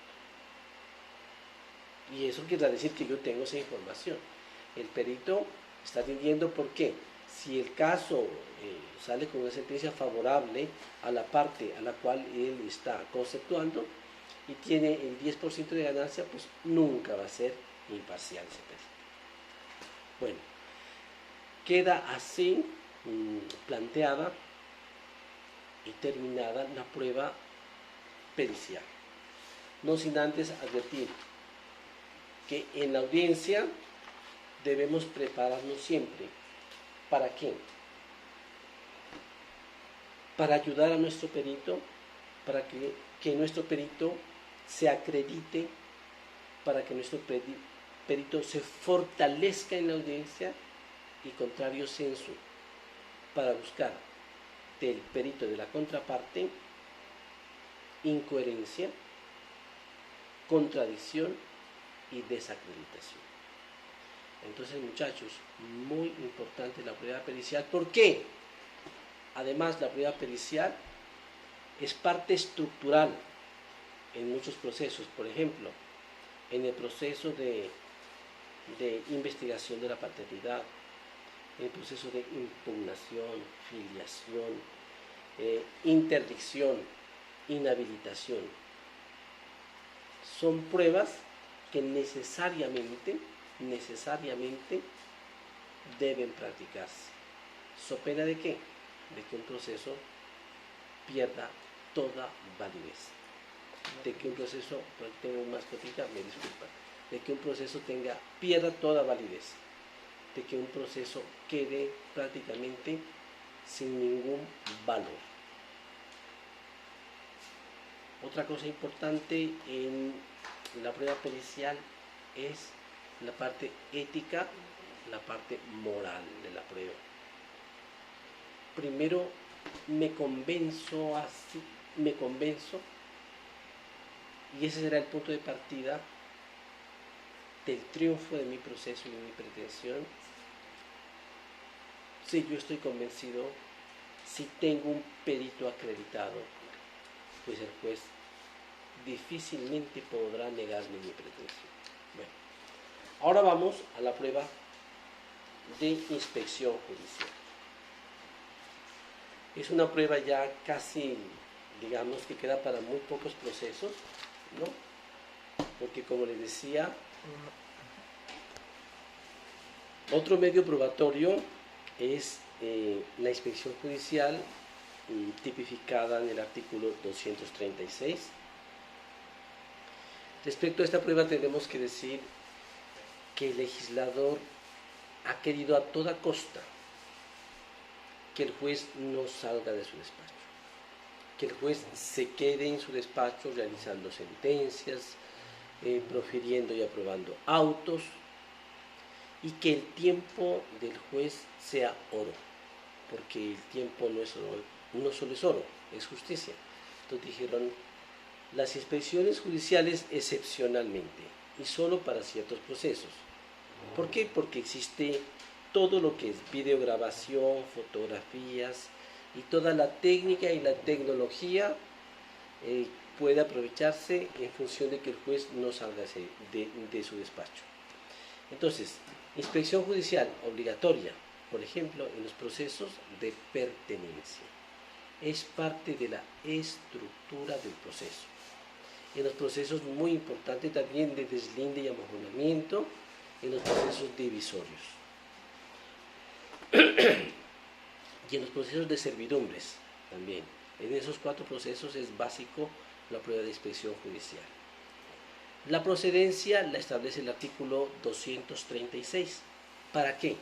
Y eso quiere decir que yo tengo esa información. El perito está rindiendo, ¿por qué? Si el caso sale con una sentencia favorable a la parte a la cual él está conceptuando y tiene el 10% de ganancia, pues nunca va a ser imparcial ese perito. Bueno, queda así planteada y terminada la prueba pericial. No sin antes advertir que en la audiencia debemos prepararnos siempre. ¿Para qué? Para ayudar a nuestro perito, para que nuestro perito se acredite, para que nuestro perito se fortalezca en la audiencia y contrario sensu, para buscar del perito de la contraparte incoherencia, contradicción y desacreditación. Entonces, muchachos, muy importante la prueba pericial. ¿Por qué? Además, la prueba pericial es parte estructural en muchos procesos. Por ejemplo, en el proceso de investigación de la paternidad, en el proceso de impugnación, filiación, interdicción, inhabilitación. Son pruebas que necesariamente deben practicarse. ¿So pena de qué? De que un proceso pierda toda validez. De que un proceso, tengo un mascotita, me disculpa, de que un proceso pierda toda validez. De que un proceso quede prácticamente sin ningún valor. Otra cosa importante en la prueba pericial es la parte ética, la parte moral de la prueba. primero me convenzo, y ese será el punto de partida del triunfo de mi proceso y de mi pretensión. Si yo estoy convencido, si tengo un perito acreditado, pues el juez difícilmente podrá negarme mi pretensión. Bueno, ahora vamos a la prueba de inspección judicial. Es una prueba ya casi, digamos, que queda para muy pocos procesos, ¿no? Porque como les decía, otro medio probatorio es la inspección judicial, tipificada en el artículo 236. Respecto a esta prueba tenemos que decir que el legislador ha querido a toda costa que el juez no salga de su despacho, que el juez se quede en su despacho realizando sentencias, profiriendo y aprobando autos, y que el tiempo del juez sea oro, porque el tiempo no solo es oro, es justicia. Entonces dijeron, las inspecciones judiciales excepcionalmente y solo para ciertos procesos. ¿Por qué? Porque existe todo lo que es videograbación, fotografías y toda la técnica y la tecnología puede aprovecharse en función de que el juez no salga de su despacho. Entonces, inspección judicial obligatoria, por ejemplo, en los procesos de pertenencia. Es parte de la estructura del proceso. En los procesos muy importantes también de deslinde y amojonamiento, en los procesos divisorios. Y en los procesos de servidumbres también. En esos 4 procesos es básico la prueba de inspección judicial. La procedencia la establece el artículo 236. ¿Para qué?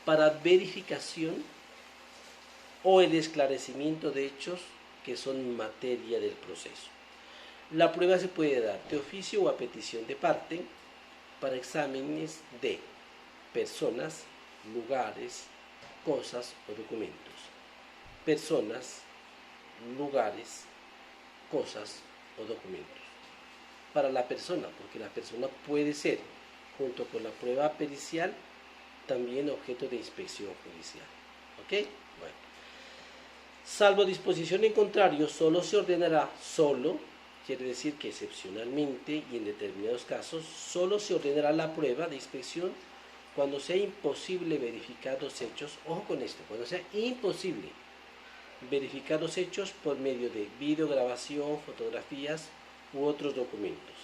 Para verificación o el esclarecimiento de hechos que son materia del proceso. La prueba se puede dar de oficio o a petición de parte para exámenes de personas, lugares, cosas o documentos. Personas, lugares, cosas o documentos. Para la persona, porque la persona puede ser, junto con la prueba pericial, también objeto de inspección judicial. ¿Ok? Bueno. Salvo disposición en contrario, solo se ordenará, quiere decir que excepcionalmente y en determinados casos, solo se ordenará la prueba de inspección cuando sea imposible verificar los hechos, ojo con esto, cuando sea imposible verificar los hechos por medio de videograbación, fotografías u otros documentos,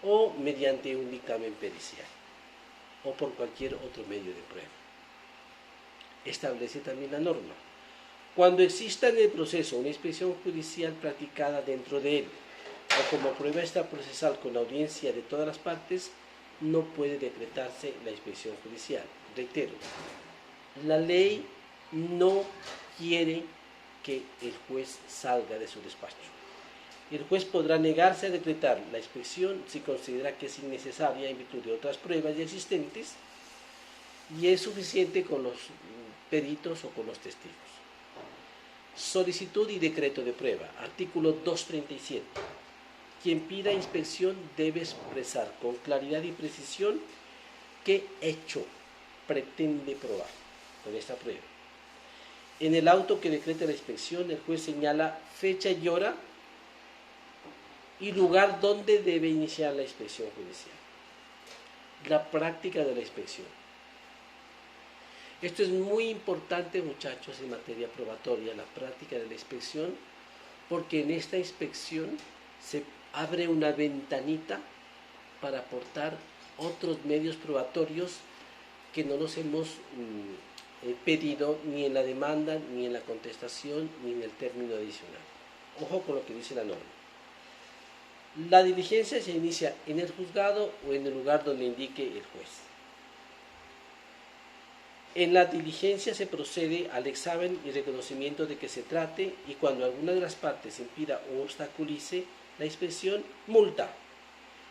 o mediante un dictamen pericial, o por cualquier otro medio de prueba. Establece también la norma. Cuando exista en el proceso una inspección judicial practicada dentro de él, o como prueba extraprocesal con la audiencia de todas las partes, no puede decretarse la inspección judicial. Reitero, la ley no quiere que el juez salga de su despacho. El juez podrá negarse a decretar la inspección si considera que es innecesaria en virtud de otras pruebas ya existentes y es suficiente con los peritos o con los testigos. Solicitud y decreto de prueba. Artículo 237. Quien pida inspección debe expresar con claridad y precisión qué hecho pretende probar con esta prueba. En el auto que decreta la inspección, el juez señala fecha y hora y lugar donde debe iniciar la inspección judicial. La práctica de la inspección. Esto es muy importante, muchachos, en materia probatoria, la práctica de la inspección, porque en esta inspección se abre una ventanita para aportar otros medios probatorios que no los hemos pedido ni en la demanda, ni en la contestación, ni en el término adicional. Ojo con lo que dice la norma. La diligencia se inicia en el juzgado o en el lugar donde indique el juez. En la diligencia se procede al examen y reconocimiento de que se trate y cuando alguna de las partes impida o obstaculice la inspección, multa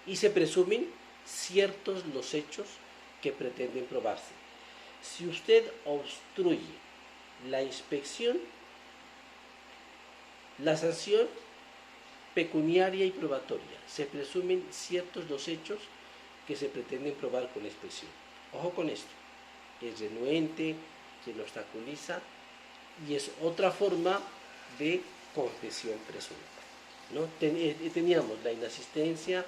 y se presumen ciertos los hechos que pretenden probarse. Si usted obstruye la inspección, la sanción pecuniaria y probatoria. Se presumen ciertos los hechos que se pretenden probar con la inspección. Ojo con esto, es renuente, quien obstaculiza, y es otra forma de confesión presunta, ¿no? Teníamos la inasistencia,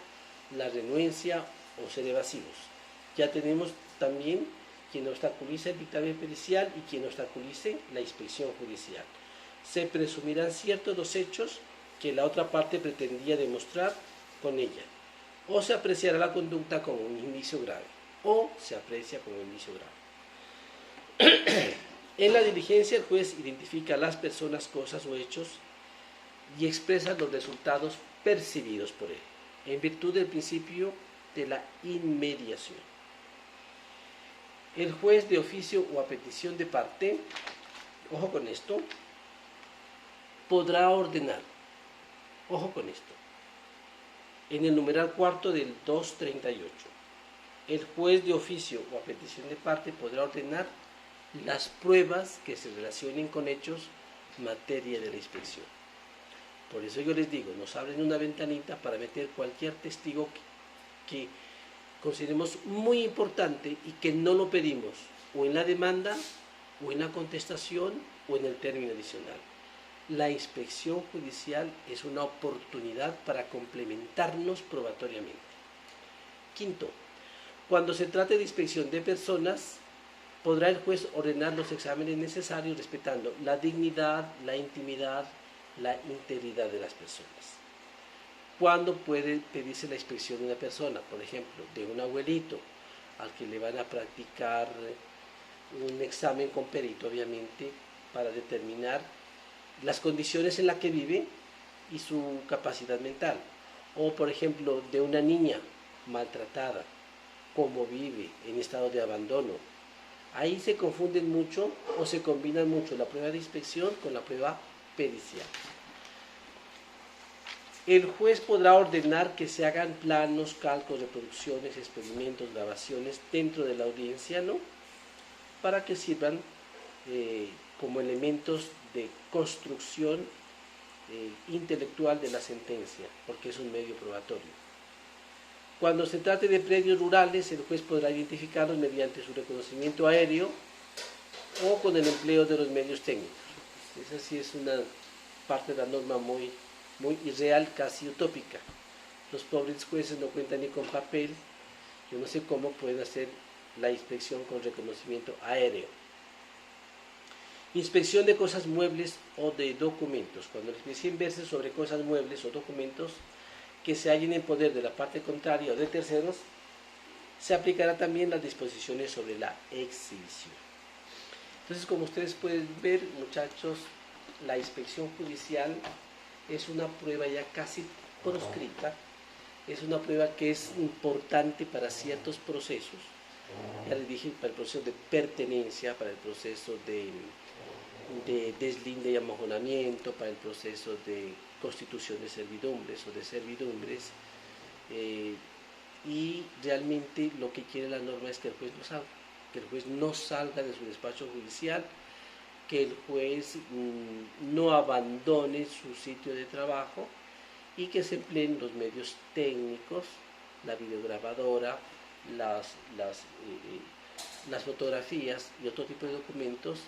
la renuencia o ser evasivos. Ya tenemos también quien obstaculiza el dictamen pericial y quien obstaculice la inspección judicial. Se presumirán ciertos los hechos que la otra parte pretendía demostrar con ella, o se apreciará la conducta como un indicio grave, o se aprecia como un indicio grave. En la diligencia, el juez identifica las personas, cosas o hechos y expresa los resultados percibidos por él, en virtud del principio de la inmediación. El juez de oficio o a petición de parte, ojo con esto, podrá ordenar, ojo con esto, en el numeral cuarto del 238, el juez de oficio o a petición de parte podrá ordenar las pruebas que se relacionen con hechos materia de la inspección. Por eso yo les digo, nos abren una ventanita para meter cualquier testigo que consideremos muy importante y que no lo pedimos o en la demanda o en la contestación o en el término adicional. La inspección judicial es una oportunidad para complementarnos probatoriamente. Quinto, cuando se trate de inspección de personas, podrá el juez ordenar los exámenes necesarios respetando la dignidad, la intimidad, la integridad de las personas. ¿Cuándo puede pedirse la inspección de una persona? Por ejemplo, de un abuelito al que le van a practicar un examen con perito, obviamente, para determinar las condiciones en las que vive y su capacidad mental. O, por ejemplo, de una niña maltratada, cómo vive en estado de abandono. Ahí se confunden mucho o se combinan mucho la prueba de inspección con la prueba pericial. El juez podrá ordenar que se hagan planos, cálculos, reproducciones, experimentos, grabaciones dentro de la audiencia, ¿no? Para que sirvan como elementos de construcción intelectual de la sentencia, porque es un medio probatorio. Cuando se trate de predios rurales, el juez podrá identificarlos mediante su reconocimiento aéreo o con el empleo de los medios técnicos. Esa sí es una parte de la norma muy irreal, casi utópica. Los pobres jueces no cuentan ni con papel, yo no sé cómo pueden hacer la inspección con reconocimiento aéreo. Inspección de cosas muebles o de documentos. Cuando la inspección verse sobre cosas muebles o documentos que se hallen en poder de la parte contraria o de terceros, se aplicará también las disposiciones sobre la exhibición. Entonces, como ustedes pueden ver, muchachos, la inspección judicial es una prueba ya casi proscrita, es una prueba que es importante para ciertos procesos, ya les dije, para el proceso de pertenencia, para el proceso de deslinde y amojonamiento, para el proceso de constitución de servidumbres o de servidumbres, y realmente lo que quiere la norma es que el juez no salga, que el juez no salga de su despacho judicial, que el juez no abandone su sitio de trabajo y que se empleen los medios técnicos, la videograbadora, las fotografías y otro tipo de documentos,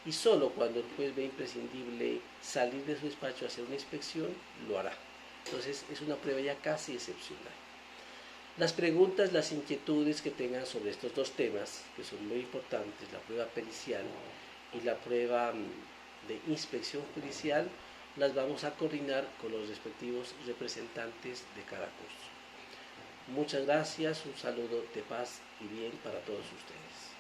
y solo cuando el juez ve imprescindible salir de su despacho a hacer una inspección, lo hará. Entonces es una prueba ya casi excepcional. Las preguntas, las inquietudes que tengan sobre estos dos temas, que son muy importantes, la prueba pericial y la prueba de inspección judicial, las vamos a coordinar con los respectivos representantes de cada curso. Muchas gracias, un saludo de paz y bien para todos ustedes.